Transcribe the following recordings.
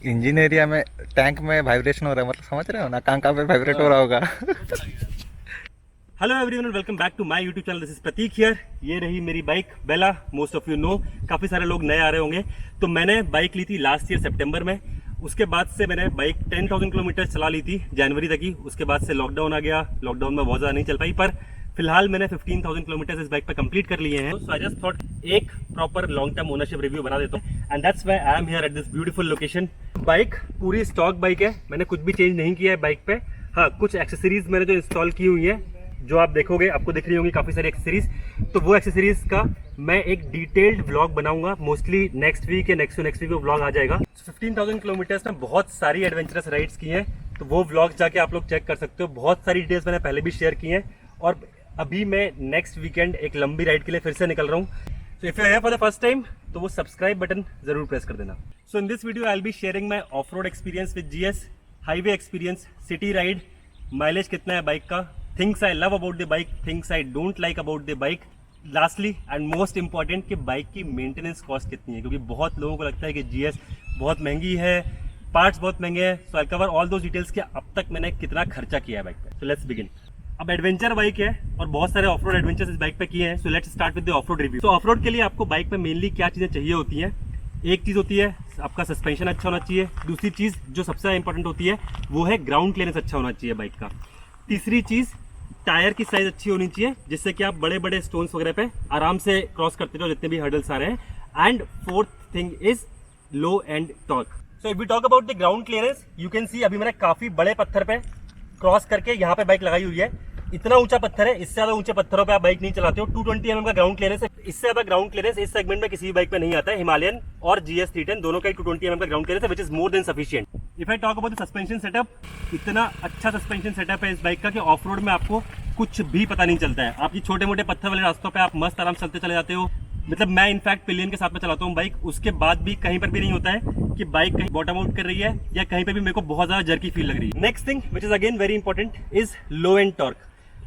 Engine area में tank में vibration हो रहा है, मतलब समझ रहे हो ना, कहाँ कहाँ पे वाइब्रेट हो रहा होगा। Hello everyone, welcome back to my YouTube channel. This is Prateek here. ये रही मेरी bike Bella. Most of you know, काफ़ी सारे लोग नए आ रहे होंगे। तो मैंने बाइक ली थी लास्ट ईयर सितंबर में। उसके बाद से मैंने बाइक 10,000 किलोमीटर चला ली थी जनवरी तक ही। उसके बाद से लॉकडाउन आ गया। लॉकडाउन में बहुत ज़्यादा नहीं चल पाई, पर फिलहाल मैंने 15,000 किलोमीटर इस बाइक पे कंप्लीट कर लिए हैं। सो आई जस्ट थॉट एक proper long term ownership review बना देता हूँ, and that's why I am here at this beautiful location. Bike पूरी स्टॉक बाइक है, मैंने कुछ भी चेंज नहीं किया है बाइक पे। हाँ, कुछ एक्सेसरीज मैंने जो इंस्टॉल की हुई है, जो आप देखोगे आपको दिख रही होंगी काफ़ी सारी एक्सेसरीज। तो वो एक्सेसरीज का मैं एक डिटेल्ड व्लॉग बनाऊंगा, मोस्टली नेक्स्ट वीक या नेक्स्ट वीक में व्लॉग आ जाएगा। 15,000 किलोमीटर्स में बहुत सारी एडवेंचरस राइड्स की हैं, तो वो व्लॉग जाके आप लोग चेक कर सकते हो। बहुत सारी डिटेल्स मैंने पहले भी शेयर की हैं, और अभी मैं नेक्स्ट वीकेंड एक लंबी राइड के लिए फिर से निकल रहा हूँ। So if you are for the first time, तो वो सब्सक्राइब बटन जरूर प्रेस कर देना। So in this video I will be sharing my off road experience with GS, highway experience, city ride, mileage कितना है बाइक का, things I love about the bike, things I don't like about the bike, lastly and most important कि bike की maintenance cost कितनी है, क्योंकि बहुत लोगों को लगता है कि जीएस बहुत महंगी है, पार्ट्स बहुत महंगे हैं। So I cover all those details कि अब तक मैंने कितना खर्चा किया है बाइक पे। So let's begin. अब एडवेंचर बाइक है और बहुत सारे ऑफ रोड एडवेंचर्स इस बाइक पे किए हैं। So let's start with the of road review. तो ऑफ रोड के लिए आपको बाइक पे मेनली क्या चीज़ें चाहिए होती हैं? एक चीज़ होती है आपका सस्पेंशन अच्छा होना चाहिए। दूसरी चीज़ जो सबसे इंपॉर्टेंट होती है वो है ग्राउंड क्लियरेंस अच्छा होना चाहिए बाइक का। तीसरी चीज़, टायर की साइज अच्छी होनी चाहिए, जिससे कि आप बड़े बड़े स्टोन्स वगैरह पे आराम से क्रॉस करते रहो, जितने भी हर्डल्स आ रहे हैं। And fourth thing is low end torque. So if we talk about the ground clearance, you can see अभी मैंने काफी बड़े पत्थर पे क्रॉस करके यहाँ पे बाइक लगाई हुई है। इतना ऊंचा पत्थर है, इससे ज्यादा ऊंचे पत्थरों पे आप बाइक नहीं चलाते हो। 220 mm का ग्राउंड क्लियरेंस है, इससे ज्यादा ग्राउंड क्लियरेंस इस सेगमेंट में किसी भी बाइक पे नहीं आता है। हिमालयन और GS 310 दोनों का 220 mm का ग्राउंड क्लियरेंस है, which is more than sufficient. If I talk about the suspension setup, इतना अच्छा सस्पेंशन सेटअप है इस बाइक का कि ऑफ रोड में आपको कुछ भी पता नहीं चलता है। आपकी छोटे मोटे पत्थर वाले रास्तों पे आप मस्त आराम से चलते चले जाते हो। मतलब मैं इनफैक्ट पिलियन के साथ में चलाता हूँ बाइक, उसके बाद भी कहीं पर भी नहीं होता है कि बाइक कहीं बॉटम आउट कर रही है या कहीं पे भी मेरे को बहुत ज्यादा जर्की फील लग रही है। Next thing which is again very important is low end torque.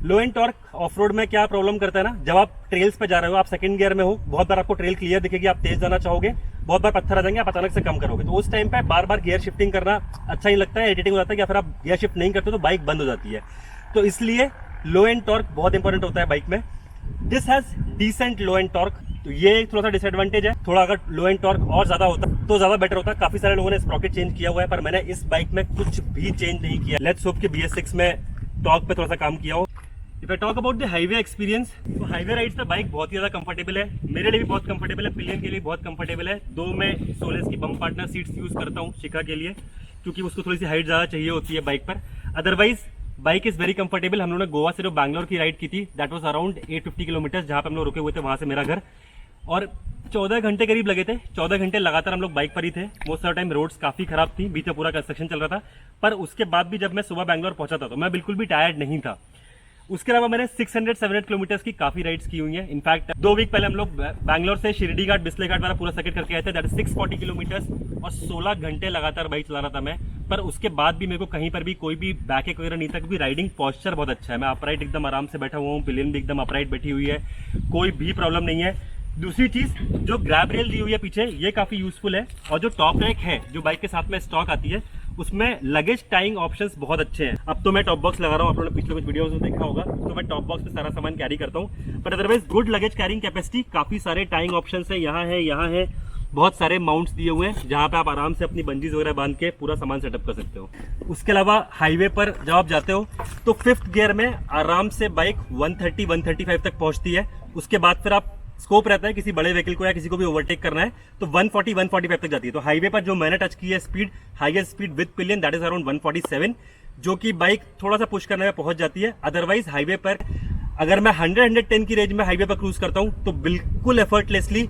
Low end torque of road में क्या प्रॉब्लम करता है ना, जब आप ट्रेल्स पे जा रहे हो, आप सेकंड गियर में हो, बहुत बार आपको ट्रेल क्लियर दिखेगी, आप तेज जाना चाहोगे, बहुत बार पत्थर आ जाएंगे, आप अचानक से कम करोगे, तो उस टाइम पे बार बार गियर शिफ्टिंग करना अच्छा नहीं लगता है, इरिटेटिंग हो जाता है, या फिर आप गियर शिफ्ट नहीं करते तो बाइक बंद हो जाती है। तो इसलिए लो एंड टॉर्क बहुत इंपॉर्टेंट होता है बाइक में। This has decent low end torque, तो ये थोड़ा सा डिसएडवांटेज है। थोड़ा अगर लो एंड टॉर्क और ज्यादा होता तो ज्यादा बेटर होता। काफी सारे लोगों ने स्प्रॉकेट चेंज किया हुआ है, पर मैंने इस बाइक में कुछ भी चेंज नहीं किया। लेट्स होप कि BS6 में टॉर्क पे थोड़ा सा काम किया हो। If I talk about the highway experience, तो हाईवे राइड्स पे बाइक बहुत ही ज्यादा कंफर्टेबल है। मेरे लिए भी बहुत कंफर्टेबल है, पिलियन के लिए बहुत कंफर्टेबल है। दो मैं सोलेस की बम पार्टनर सीट्स यूज करता हूँ शिखा के लिए, क्योंकि उसको थोड़ी सी हाइट ज्यादा चाहिए होती है बाइक पर। Otherwise bike is very comfortable. हम लोगों ने गोवा से जो बैंगलोर की राइड की थी, दैट वाज अराउंड 850 किलोमीटर, जहाँ पे हम लोग रुके हुए थे, वहां से मेरा घर, और 14 घंटे करीब लगे थे। 14 घंटे लगातार हम लोग बाइक पर ही थे। Most of the time roads काफी खराब थी, बीच में पूरा कंस्ट्रक्शन चल रहा था, पर उसके बाद भी जब मैं सुबह बैंगलोर पहुंचा था तो मैं बिल्कुल भी टायर्ड नहीं था। उसके अलावा मैंने 600-700 किलोमीटर की काफी राइड्स की हुई हैं। इनफैक्ट 2 वीक पहले हम लोग बैंगलोर से शिरडी घाट, बिस्ले घाट वाला पूरा सर्किट करके आए थे, दैट इज 640 किलोमीटर, और 16 घंटे लगातार बाइक चला रहा था मैं। पर उसके बाद भी मेरे को कहीं पर भी कोई भी बैक वगैरह नहीं था, क्योंकि राइडिंग पॉस्चर बहुत अच्छा है। मैं अपराइट एकदम आराम से बैठा हुआ हूँ, पिलियन भी एकदम अपराइट बैठी हुई है, कोई भी प्रॉब्लम नहीं है। दूसरी चीज, जो ग्रैब रेल दी हुई है पीछे, ये काफी यूजफुल है। और जो टॉप रैक है जो बाइक के साथ में स्टॉक आती है, उसमें लगेज टाइंग ऑप्शंस बहुत अच्छे हैं। अब तो मैं टॉप बॉक्स लगा रहा हूँ, आप लोगों ने पिछले कुछ वीडियोस में देखा होगा, तो मैं टॉप बॉक्स में सारा सामान कैरी करता हूँ। But otherwise good luggage carrying capacity, काफी सारे टाइंग ऑप्शंस है, यहाँ है, बहुत सारे माउंट्स दिए हुए हैं, जहाँ पे आप आराम से अपनी बंजीज वगैरह बांध के पूरा सामान सेटअप कर सकते हो। उसके अलावा हाईवे पर जब आप जाते हो तो 5th गियर में आराम से बाइक 130-135 तक पहुंचती है। उसके बाद फिर आप स्कोप रहता है किसी बड़े व्हीकल को या किसी को भी ओवरटेक करना है, तो 140-145 तक जाती है। तो हाईवे पर जो मैंने टच की है speed, highest speed with pillion, that is around 147, जो कि बाइक थोड़ा सा पुश करने में पहुंच जाती है। अदरवाइज हाईवे पर अगर मैं 100-110 की रेंज में हाईवे पर क्रूज करता हूं तो बिल्कुल एफर्टलेसली,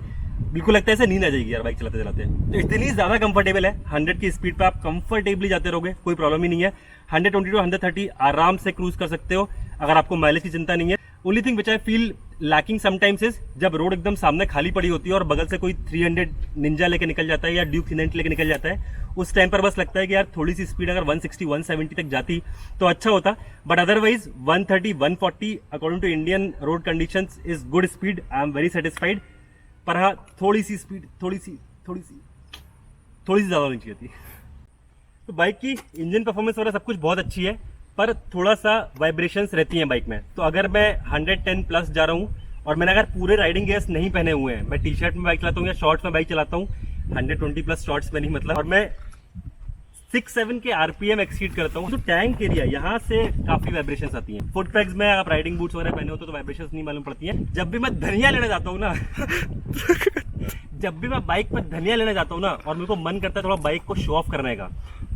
बिल्कुल लगता है ऐसे नींद आ जाएगी यार बाइक चलाते चलाते। तो इतनी ज्यादा कंफर्टेबल है, 100 की स्पीड पे आप कंफर्टेबली जाते रहोगे, कोई प्रॉब्लम ही नहीं है। 120-130 आराम से क्रूज कर सकते हो अगर आपको माइलेज की चिंता नहीं है। Only thing which I feel lacking sometimes is, जब रोड एकदम सामने खाली पड़ी होती है और बगल से कोई 300 निंजा लेके निकल जाता है या ड्यूक 390 लेके निकल जाता है, उस टाइम पर बस लगता है कि यार थोड़ी सी स्पीड अगर 160-170 तक जाती तो अच्छा होता। But otherwise 130-140 according to Indian road conditions is good speed. I am very satisfied. पर हाँ, थोड़ी सी स्पीड थोड़ी सी ज्यादा होनी चाहिए थी। तो बाइक की इंजन परफॉर्मेंस वगैरह सब कुछ बहुत अच्छी है, पर थोड़ा सा वाइब्रेशंस रहती हैं बाइक में। तो अगर मैं 110 प्लस जा रहा हूँ और मैंने अगर पूरे राइडिंग गियर्स नहीं पहने हुए हैं, मैं टी शर्ट में बाइक चलाता हूँ या शॉर्ट्स में बाइक चलाता हूँ, 120 प्लस शॉर्ट्स में नहीं मतलब, और मैं 6-7 के आरपीएम एक्सीड करता हूँ, तो टैंक एरिया यहाँ से काफी वाइब्रेशंस आती हैं। फुट पैक्स में आप राइडिंग बूट्स वगैरह पहने हो तो वाइब्रेशंस नहीं मालूम पड़ती हैं। जब भी मैं धनिया लेने जाता हूँ ना जब भी मैं बाइक पर धनिया लेने जाता हूँ ना, और मेरे को मन करता है थोड़ा बाइक को शो ऑफ करने का,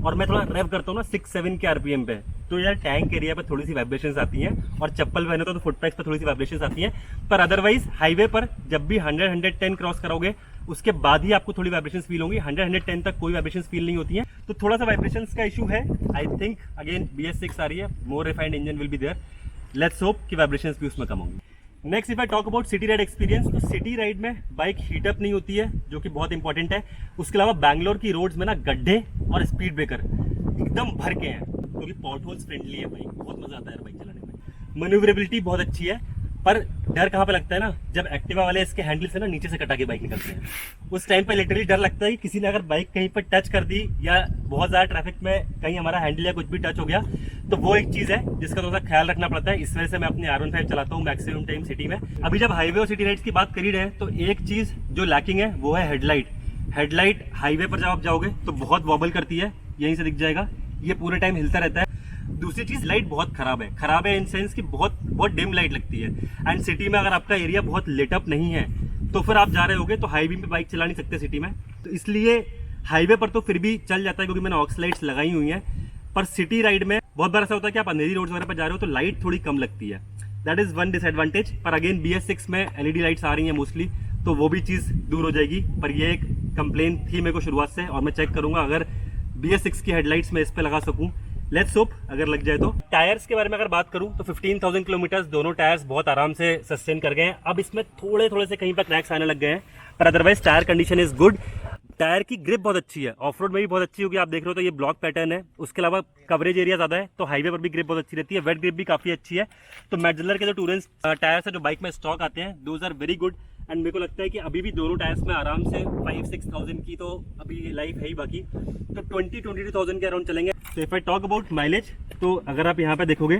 और मैं थोड़ा रेव करता हूँ ना 6-7 के आरपीएम पे, तो यार टैंक एरिया पे थोड़ी सी वाइब्रेशंस आती हैं, और चप्पल पहने तो फुट पैक्स पे थोड़ी सी वाइब्रेशंस आती हैं। पर अदरवाइज हाईवे पर जब भी 100-110 क्रॉस करोगे उसके बाद ही आपको थोड़ी वाइब्रेशंस फील होंगी। 100-110 तक कोई वाइब्रेशंस फील नहीं होती हैं, तो थोड़ा सा वाइब्रेशंस का इशू है। आई थिंक अगेन BS6 आ रही है, more refined engine will be there, let's hope कि वाइब्रेशंस भी उसमें कम होंगी। Next if I talk about city ride experience, तो सिटी राइड में बाइक हीटअप नहीं होती है, जो कि बहुत इंपॉर्टेंट है। उसके अलावा बैंगलोर की रोड्स में ना गड्ढे और स्पीड ब्रेकर एकदम भर के हैं, क्योंकि पॉट होल्स फ्रेंडली है बाइक, बहुत मजा आता है बाइक चलाने में। मैन्यूवरेबिलिटी बहुत अच्छी है, पर डर कहाँ पे लगता है ना, जब एक्टिवा वाले इसके हैंडल से ना नीचे से कटा के बाइक निकलते हैं, उस टाइम पे लिटरली डर लगता है कि किसी ने अगर बाइक कहीं पर टच कर दी या बहुत ज़्यादा ट्रैफिक में कहीं हमारा हैंडल या कुछ भी टच हो गया, तो वो एक चीज़ है जिसका थोड़ा सा ख्याल रखना पड़ता है। इस वजह से मैं अपने R15 चलाता हूँ मैक्सिमम टाइम सिटी में। अभी जब हाईवे और सिटी राइड्स की बात कर ही रहे हैं, तो एक चीज़ जो लैकिंग है वो है हेडलाइट। हाईवे पर जब आप जाओगे तो बहुत वॉबल करती है, यहीं से दिख जाएगा, ये पूरे टाइम हिलता रहता है। दूसरी चीज लाइट बहुत खराब है इन सेंस कि बहुत डिम लाइट लगती है। एंड सिटी में अगर आपका एरिया बहुत लिट अप नहीं है तो फिर आप जा रहे होगे तो हाईवे पे बाइक चला नहीं सकते सिटी में, तो इसलिए हाईवे पर तो फिर भी चल जाता है क्योंकि मैंने ऑक्स लाइट्स लगाई हुई हैं। पर सिटी राइड में बहुत बार ऐसा होता है कि आप अंधेरी रोड्स वगैरह पर जा रहे हो तो लाइट थोड़ी कम लगती है, दैट इज वन डिसएडवांटेज। पर अगेन BS6 में LED लाइट्स आ रही हैं मोस्टली, तो वो भी चीज़ दूर हो जाएगी। पर ये एक कंप्लेन थी मेरे को शुरुआत से, और मैं चेक करूंगा अगर BS6 की हेडलाइट्स मैं इस पे लगा सकूं, लेट्स होप अगर लग जाए तो। टायर्स के बारे में अगर बात करूं तो 15,000 किलोमीटर दोनों टायर्स बहुत आराम से सस्टेन कर गए हैं। अब इसमें थोड़े से कहीं पर क्रैक्स आने लग गए हैं, पर otherwise tyre condition is good. Tyre की ग्रिप बहुत अच्छी है, ऑफ रोड में भी बहुत अच्छी होगी। आप देख रहे हो तो ये ब्लॉक पैटर्न है, उसके अलावा कवरेज एरिया ज़्यादा है, तो हाईवे पर भी ग्रिप बहुत अच्छी रहती है। वेट ग्रिप भी काफ़ी अच्छी है। तो मैटजिलर के जो टूरेंस टायर्स है जो बाइक में स्टॉक आते हैं, those are very good. And मेरे को लगता है कि अभी भी दोनों टायर्स में आराम से 5-6,000 की तो अभी लाइफ है ही बाकी, तो 20-22,000 के अराउंड चलेंगे। तो if I talk about mileage, तो अगर आप यहाँ पे देखोगे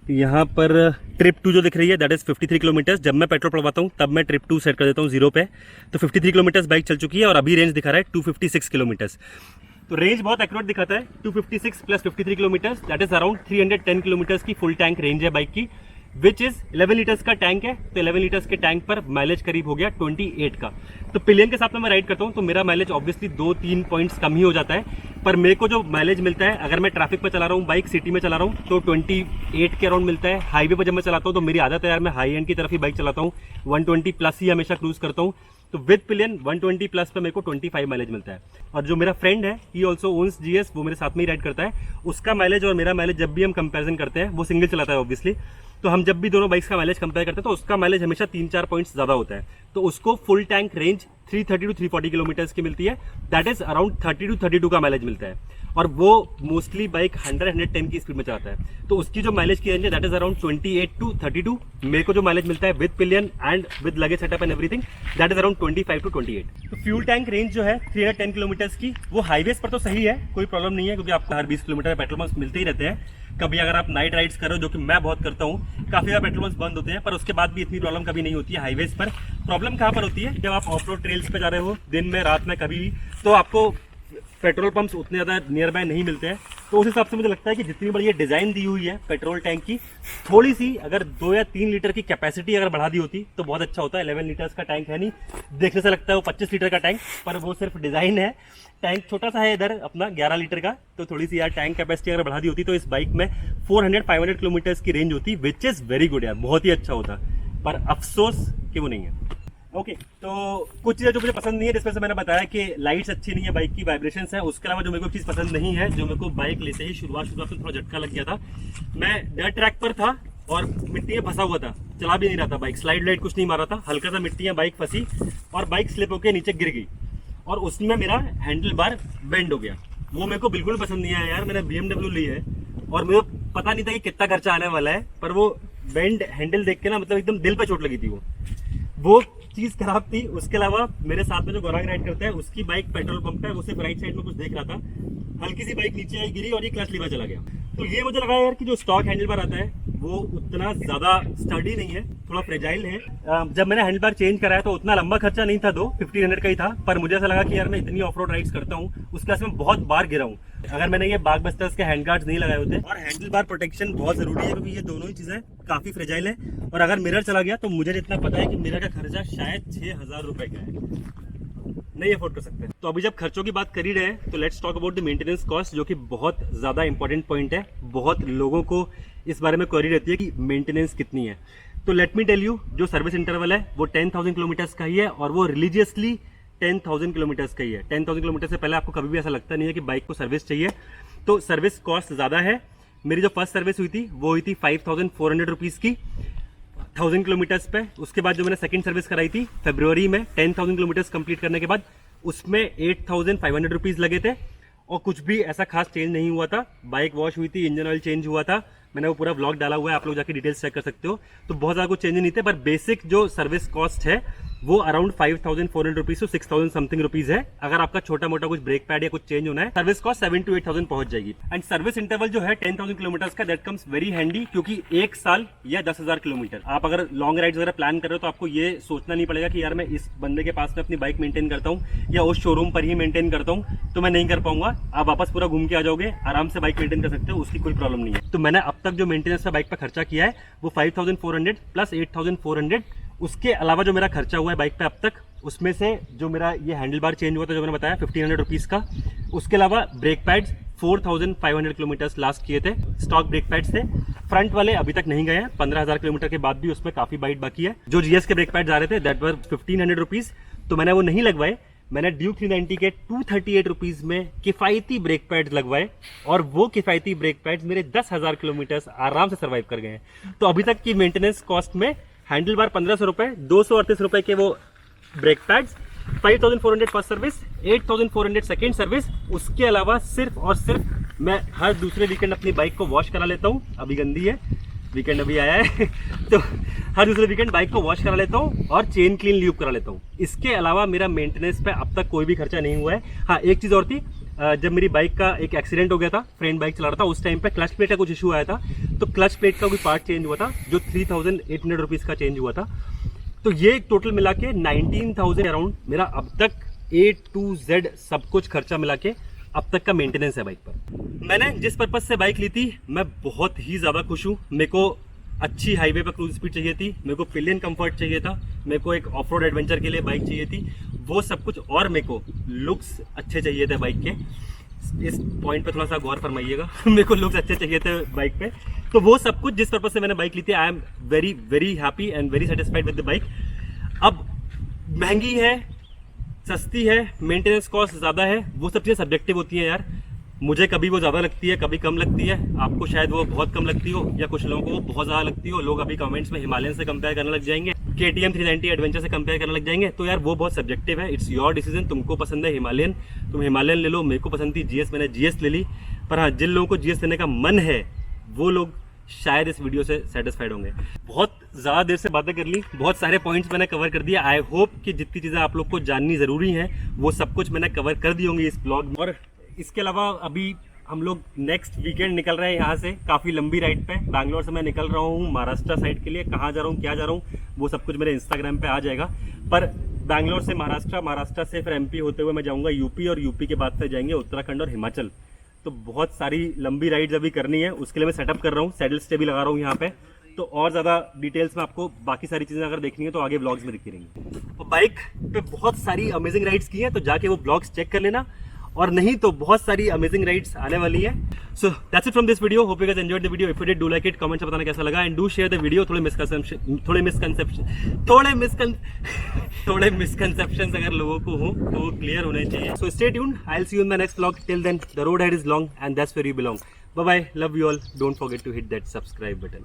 तो यहाँ पर ट्रिप 2 जो दिख रही है दैट इज 53 किलोमीटर। जब मैं पेट्रोल पड़वाता हूँ तब मैं ट्रिप 2 सेट कर देता हूँ 0 पे, तो 53 किलोमीटर बाइक चल चुकी है, और अभी रेंज दिखा रहा है 256 किलोमीटर। तो रेंज बहुत एक्यूरेट दिखाता है, 256 plus 53 kilometre that is around 310 kilometre की फुल टैंक रेंज है बाइक की, विच इज 11 लीटर्स का टैंक है। तो 11 लीटर्स के टैंक पर माइलेज करीब हो गया 28 का। तो पिलियन के साथ में मैं राइड करता हूँ तो मेरा माइलेज ऑब्वियसली 2-3 पॉइंट्स कम ही हो जाता है, पर मेरे को जो माइलेज मिलता है अगर मैं ट्रैफिक में चला रहा हूँ, बाइक सिटी में चला रहा हूँ, तो 28 के अराउंड मिलता है। हाईवे पर जब मैं चलाता हूँ तो मेरी आदत है यार, मैं हाई एंड की तरफ ही बाइक चलाता हूँ, 120 प्लस ही हमेशा क्रूज करता हूँ। तो विद पिलियन 120 प्लस पे मेरे को 25 माइलेज मिलता है। और जो मेरा फ्रेंड है ही ऑल्सो ओन्स GS, वो मेरे साथ में ही राइड करता है, उसका माइलेज और मेरा माइलेज जब भी हम कंपेरिजन करते हैं, वो सिंगल चलाता है ऑब्वियसली, तो हम जब भी दोनों बाइक्स का माइलेज कंपेयर करते हैं तो उसका माइलेज हमेशा 3-4 पॉइंट्स ज़्यादा होता है। तो उसको फुल टैंक रेंज 330-340 किलोमीटर्स की मिलती है, दैट इज अराउंड 30-32 का माइलेज मिलता है। और वो मोस्टली बाइक 100-110 की स्पीड में चलाता है, तो उसकी जो माइलेज की रेंज है दैट इज अराउंड 28-32। मेरे को जो माइलेज मिलता है with pillion and with luggage setup and everything that is around 25-28। तो फ्यूल टैंक रेंज जो है 310 किलोमीटर की, वो हाईवेज पर तो सही है, कोई प्रॉब्लम नहीं है, क्योंकि आपको हर 20 किलोमीटर पेट्रोल पंप मिलते ही रहते हैं। कभी अगर आप नाइट राइड्स करो, जो कि मैं बहुत करता हूँ, काफी ज्यादा पेट्रोल पंप बंद होते हैं, पर उसके बाद भी इतनी प्रॉब्लम कभी नहीं होती है हाईवेज पर। प्रॉब्लम कहाँ पर होती है, जब आप ऑफ रोड ट्रेल्स पे जा रहे हो दिन में रात में कभी भी, तो आपको पेट्रोल पंप्स उतने ज़्यादा नियर बाय नहीं मिलते हैं। तो उस हिसाब से मुझे लगता है कि जितनी बड़ी ये डिज़ाइन दी हुई है पेट्रोल टैंक की, थोड़ी सी अगर 2 या 3 लीटर की कैपेसिटी अगर बढ़ा दी होती तो बहुत अच्छा होता है। 11 लीटर्स का टैंक है नहीं, देखने से लगता है वो 25 लीटर का टैंक, पर वो सिर्फ डिज़ाइन है। टैंक छोटा सा है इधर अपना 11 लीटर का, तो थोड़ी सी यार टैंक कैपेसिटी अगर बढ़ा दी होती तो इस बाइक में 400-500 किलोमीटर की रेंज होती, विच इज़ वेरी गुड यार, बहुत ही अच्छा होता, पर अफसोस कि वो नहीं है। ओके, तो कुछ चीज़ें जो मुझे पसंद नहीं है, जिसमें से मैंने बताया कि लाइट्स अच्छी नहीं है, बाइक की वाइब्रेशंस है। उसके अलावा जो मेरे को चीज़ पसंद नहीं है, जो मेरे को बाइक लेते ही शुरुआत में थोड़ा झटका लग गया था, मैं डर्ट ट्रैक पर था और मिट्टी में फंसा हुआ था, चला भी नहीं रहा था बाइक, स्लाइड लाइट कुछ नहीं मारा था, हल्का सा मिट्टी में बाइक फंसी और बाइक स्लिप होकर नीचे गिर गई, और उसमें मेरा हैंडल बार बेंड हो गया। वो मेरे को बिल्कुल पसंद नहीं आया यार, मैंने BMW ली है और मेरे को पता नहीं था कि कितना खर्चा आने वाला है, पर वो बेंड हैंडल देख के ना मतलब एकदम दिल पे चोट लगी थी, वो चीज़ खराब थी। उसके अलावा मेरे साथ में जो गौरांग राइड करता है, उसकी बाइक पेट्रोल पंप है, वो सिर्फ राइट साइड में कुछ देख रहा था, हल्की सी बाइक नीचे आई, गिरी और ये क्लच लीवर चला गया। तो ये मुझे लगा यार कि जो स्टॉक हैंडल बार आता है वो उतना ज्यादा स्टडी नहीं है, थोड़ा फ्रेजाइल है। जब मैंने हैंडल बार चेंज कराया तो उतना लंबा खर्चा नहीं था, 1500 का ही था, पर मुझे ऐसा लगा कि यार मैं इतनी ऑफ रोड राइड्स करता हूँ, उस क्लास में बहुत बार गिरा हूँ। अगर मैंने ये बाग बस्टर्स के हैंड गार्ड्स नहीं लगाए होते, और हैंडल बार प्रोटेक्शन बहुत जरूरी है क्योंकि ये दोनों ही चीजें काफी फ्रेजाइल है, और अगर मिरर चला गया तो मुझे जितना पता है कि मिरर का खर्चा शायद 6000 रुपए का है, नहीं अफोर्ड कर सकते। तो अभी जब खर्चों की बात कर ही रहे हैं तो let's talk about the maintenance cost, जो कि बहुत ज़्यादा इंपॉर्टेंट पॉइंट है। बहुत लोगों को इस बारे में क्वेरी रहती है कि मेंटेनेंस कितनी है। तो लेट मी टेल यू, जो सर्विस इंटरवल है वो 10,000 किलोमीटर्स का ही है, और वो रिलीजियसली 10,000 किलोमीटर्स का ही है। 10,000 किलोमीटर से पहले आपको कभी भी ऐसा लगता नहीं है कि बाइक को सर्विस चाहिए। तो सर्विस कॉस्ट ज़्यादा है। मेरी जो फर्स्ट सर्विस हुई थी वो हुई थी 5,400 रुपीज़ की 1000 किलोमीटर्स पे। उसके बाद जो मैंने सेकंड सर्विस कराई थी फरवरी में 10,000 किलोमीटर्स कंप्लीट करने के बाद, उसमें 8,500 रुपीज़ लगे थे, और कुछ भी ऐसा खास चेंज नहीं हुआ था। बाइक वॉश हुई थी, इंजन ऑयल चेंज हुआ था, मैंने वो पूरा व्लॉग डाला हुआ है, आप लोग जाके डिटेल्स चेक कर सकते हो। तो बहुत ज़्यादा कुछ चेंज नहीं थे, पर बेसिक जो सर्विस कॉस्ट है वो अराउंड 5,400 रुपीज़ से 6,000 समथिंग रुपीज़ है। अगर आपका छोटा मोटा कुछ ब्रेक पैड या कुछ चेंज होना है, सर्विस कॉस्ट 7,000 to 8,000 पहुंच जाएगी। एंड सर्विस इंटरवल जो है 10,000 किलोमीटर्स का, दैट कम्स वेरी हैंडी, क्योंकि 1 साल या 10,000 किलोमीटर आप अगर लॉन्ग राइड्स वगैरह प्लान कर रहे हो तो आपको ये सोचना नहीं पड़ेगा कि यार मैं इस बंदे के पास में अपनी बाइक मेंटेन करता हूँ या उस शोरूम पर ही मेंटेन करता हूँ तो मैं नहीं कर पाऊंगा। आप वापस पूरा घूम के आ जाओगे, आराम से बाइक मेंटेन कर सकते हो, उसकी कोई प्रॉब्लम नहीं है। तो मैंने अब तक जो मेंटेनेंस पे बाइक पर खर्चा किया है वो 5,400 प्लस 8,400, उसके अलावा जो मेरा खर्चा हुआ है बाइक पे अब तक, उसमें से जो मेरा ये हैंडल बार चेंज हुआ था जो मैंने बताया 1,500 रुपीज़ का, उसके अलावा ब्रेक पैड्स 4,500 किलोमीटर्स लास्ट किए थे, स्टॉक ब्रेक पैड्स थे। फ्रंट वाले अभी तक नहीं गए हैं, 15,000 किलोमीटर के बाद भी उसमें काफ़ी बाइट बाकी है। जो जीएस के ब्रेक पैड्स आ रहे थे दैट वर 1,500 रुपीज़, तो मैंने वो नहीं लगवाए। मैंने ड्यूक 390 के 238 रुपीज़ में किफ़ायती ब्रेक पैड्स लगवाए, और वो किफ़ायती ब्रेक पैड्स मेरे 10,000 किलोमीटर्स आराम से सर्वाइव कर गए हैं। तो अभी तक की मेंटेनेंस कॉस्ट में हैंडल बार 1,500 रुपये, 238 रुपये के वो brake pads, 5,400 first service, 8,400 second service. उसके अलावा सिर्फ और सिर्फ मैं हर दूसरे वीकेंड अपनी बाइक को वॉश करा लेता हूँ, अभी गंदी है, वीकेंड अभी आया है तो हर दूसरे वीकेंड बाइक को वॉश करा लेता हूँ और चेन क्लीन ल्यूब करा लेता हूँ। इसके अलावा मेरा मेंटेनेंस पे अब तक कोई भी खर्चा नहीं हुआ है। हाँ, एक चीज़ और थी, जब मेरी बाइक का एक एक्सीडेंट हो गया था, फ्रेंड बाइक चला रहा था, उस टाइम पे क्लच प्लेट का कुछ इशू आया था, तो क्लच प्लेट का कोई पार्ट चेंज हुआ था जो 3,800 रुपीज़ का चेंज हुआ था। तो ये टोटल मिला के 19,000 अराउंड मेरा अब तक A to Z सब कुछ खर्चा मिला के अब तक का मेंटेनेंस है बाइक पर। मैंने जिस पर्पज से बाइक ली थी मैं बहुत ही ज़्यादा खुश हूँ। मेरे को अच्छी हाईवे पर क्रूज स्पीड चाहिए थी, मेरे को पिलियन कंफर्ट चाहिए था, मेरे को एक ऑफ रोड एडवेंचर के लिए बाइक चाहिए थी, वो सब कुछ, और मेरे को लुक्स अच्छे चाहिए थे बाइक के। इस पॉइंट पे थोड़ा सा गौर फरमाइएगा मेरे को लुक्स अच्छे चाहिए थे बाइक पे। तो वो सब कुछ जिस पर्पज से मैंने बाइक ली थी, आई am very very happy and very satisfied with the bike. अब महंगी है, सस्ती है, मेंटेनेंस कॉस्ट ज़्यादा है, वो सब चीज़ें सब्जेक्टिव होती हैं यार। मुझे कभी वो ज़्यादा लगती है, कभी कम लगती है, आपको शायद वो बहुत कम लगती हो, या कुछ लोगों को वो बहुत ज़्यादा लगती हो। लोग अभी कमेंट्स में हिमालयन से कंपेयर करने लग जाएंगे, KTM 390 एडवेंचर से कंपेयर करने लग जाएंगे। तो यार वो बहुत सब्जेक्टिव है, इट्स योर डिसीजन। तुमको पसंद है हिमालयन, तुम हिमालयन ले लो। मेरे को पसंद थी GS, मैंने GS ले ली। पर हाँ, जिन लोगों को GS लेने का मन है वो लोग शायद इस वीडियो से सेटिस्फाइड होंगे। बहुत ज़्यादा देर से बातें कर ली, बहुत सारे पॉइंट्स मैंने कवर कर दिया। आई होप कि जितनी चीज़ें आप लोग को जाननी ज़रूरी हैं वो सब कुछ मैंने कवर कर दी होंगी इस ब्लॉग में। और इसके अलावा अभी हम लोग नेक्स्ट वीकेंड निकल रहे हैं यहाँ से, काफ़ी लंबी राइड पे। बैंगलोर से मैं निकल रहा हूँ महाराष्ट्र साइड के लिए। कहाँ जा रहा हूँ, क्या जा रहा हूँ, वो सब कुछ मेरे इंस्टाग्राम पे आ जाएगा। पर बैंगलोर से महाराष्ट्र, महाराष्ट्र से फिर MP होते हुए मैं जाऊँगा यूपी, और यूपी के बाद से जाएंगे उत्तराखंड और हिमाचल। तो बहुत सारी लंबी राइड्स अभी करनी है, उसके लिए मैं सेटअप कर रहा हूँ, सैडल स्टे भी लगा रहा हूँ यहाँ पे। तो और ज़्यादा डिटेल्स में आपको बाकी सारी चीज़ें अगर देखनी है तो आगे ब्लॉग्स में दिखती रहेंगी। और बाइक पे बहुत सारी अमेजिंग राइड्स की हैं, तो जाके वो ब्लॉग्स चेक कर लेना, और नहीं तो बहुत सारी अमेजिंग राइड्स आने वाली है। So that's it from this video, hope you guys enjoyed the video. If you did, do like it, comment से बताना कैसा लगा, and do share the video. थोड़े मिसकंसेप्शंस अगर लोगों को हो तो वो क्लियर होने चाहिए। So stay tuned, I will see you in my next vlog. Till then, the road ahead is long and that's where you belong. Bye bye, love you all, don't forget to hit that subscribe button.